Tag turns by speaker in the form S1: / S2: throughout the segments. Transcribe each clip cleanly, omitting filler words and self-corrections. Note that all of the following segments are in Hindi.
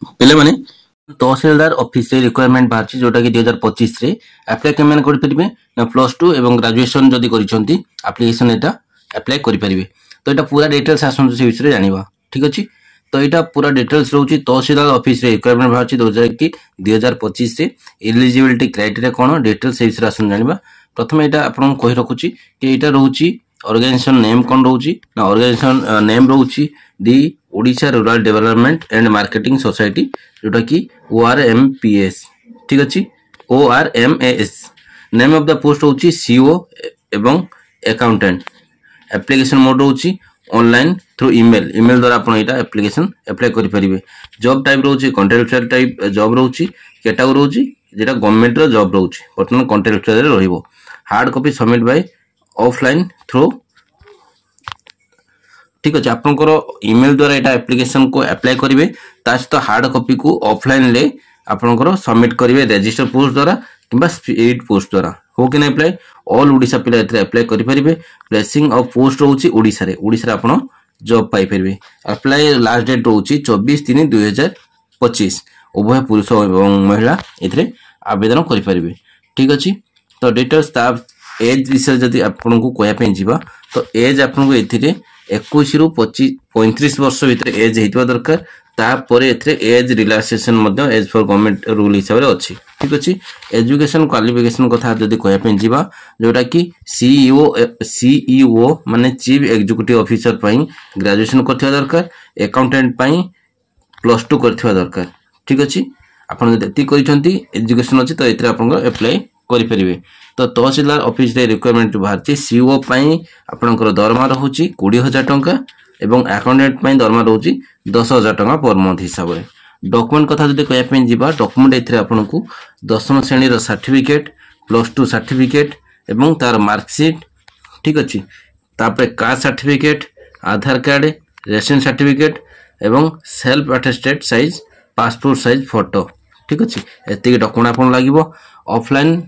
S1: पे मैंने तहसीलदार ऑफिस रे रिक्वायरमेंट बाहर जोटा कि 2025 रे अप्लाई केमन कर परिबे ना +2 एवं ग्रेजुएशन जदी करिसंती एप्लीकेशन एटा अप्लाई करि परिबे। तो एटा पूरा डिटेल्स आसन से विषय जानिबा ठीक अछि। तो एटा पूरा डिटेल्स रहउची तहसीलदार ऑफिस रे रिक्वायरमेंट बाहर 2025 रे एलिजिबिलिटी क्राइटेरिया कोन डिटेल्स से विषय आसन जानिबा। प्रथम एटा आपन कहि रखुची कि एटा रहउची ऑर्गेनाइजेशन नेम कोन रहउची ना ऑर्गेनाइजेशन नेम रहउची the Odisha rural development and marketing society जोटा कि ORMPS ठीक अछि ORMAS। Name of the post होची CO एवं अकाउंटेंट। एप्लीकेशन मोड होची ऑनलाइन थ्रू ईमेल द्वारा आपण एटा एप्लीकेशन अप्लाई करि परिबे। जॉब टाइप रहउची कॉन्ट्रैक्चुअल टाइप जॉब रहउची कैटेगरी रहउची जेटा गवर्नमेंट रो जॉब रहउची वर्तमान कॉन्ट्रैक्चुअल रे रहिबो। Hard copy submit by offline through ठीक अच्छे आपंकर ईमेल द्वारा एटा एप्लीकेशन को अप्लाई करेंगे सहित हार्ड कॉपी को ऑफलाइन ले आपंकर सबमिट करेंगे रजिस्टर पोस्ट द्वारा कि स्पीड पोस्ट द्वारा हो कि नहीं अप्लाई ऑल ओडिशा पिला अप्लाई करेंगे। प्लेसिंग ऑफ पोस्ट रोचे ओडिशा रे आप जॉब पाई परिबे। अप्लाई लास्ट डेट रोचे 24/3/2025 उभय पुरुष और महिला ए आवेदन करेंगे ठीक अच्छे। तो डिटेल्स एज विषय जदि आपको कहवाई जा तो एज आपको ए 21 रु 35 वर्ष भितर एज होता दरकार। तापर age relaxation as for government rule हिसाब से अच्छी ठीक अच्छे। एजुकेशन क्वालिफिकेशन कथा जदि कहवाई जा जोटा कि CEO माने चीफ एग्जीक्यूटिव ऑफिसर ग्रेजुएशन करथिबा दरकार। अकाउंटेंट +2 करथिबा दरकार ठीक अच्छे। आपन जति करिसंती एजुकेशन अछि तो एथरे आपन अप्लाई करि परिबे। तो तहसीलदार ऑफिस रे रिक्वायरमेंट बाहर CO पई आपनकर दरमा रहउची 20,000 टंका एवं अकाउंटेंट पई दरमा रहउची 10,000 टंका पर मंथ हिसाब रे। डॉक्यूमेंट कथा जदि कहया पई जिबा डॉक्यूमेंट एथरे आपनकू 10वीं श्रेणी रो सर्टिफिकेट +2 सर्टिफिकेट एवं तार मार्कशीट ठीक अछि। तापर caste certificate Aadhaar card ration certificate एवं self attested size passport size photo ठीक अच्छे। एति डॉक्यूमेंट आपन लागिवो। Offline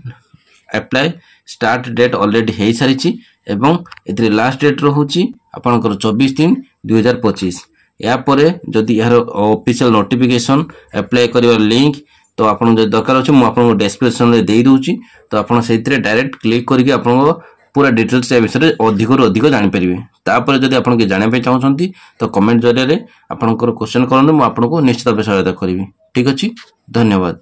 S1: apply start date already हो सारी एवं ए लास्ट डेट रोचे आपंकर 24/3/2025। यापर जदि यार ऑफिशियल नोटिफिकेशन अप्लाई कर लिंक तो आपन जो दरकार अच्छे मुझे डिस्क्रिप्शन में दे दूची। तो आप डायरेक्ट क्लिक करके आप पूरा डिटेल्स विषय अधिक अधिक जानीपर। तापर जदि आप जानापी चाहते तो कमेंट जरिए आपंकर क्वेश्चन करूँ मुझे निश्चित भाव सहायता करी ठीक अच्छे। धन्यवाद।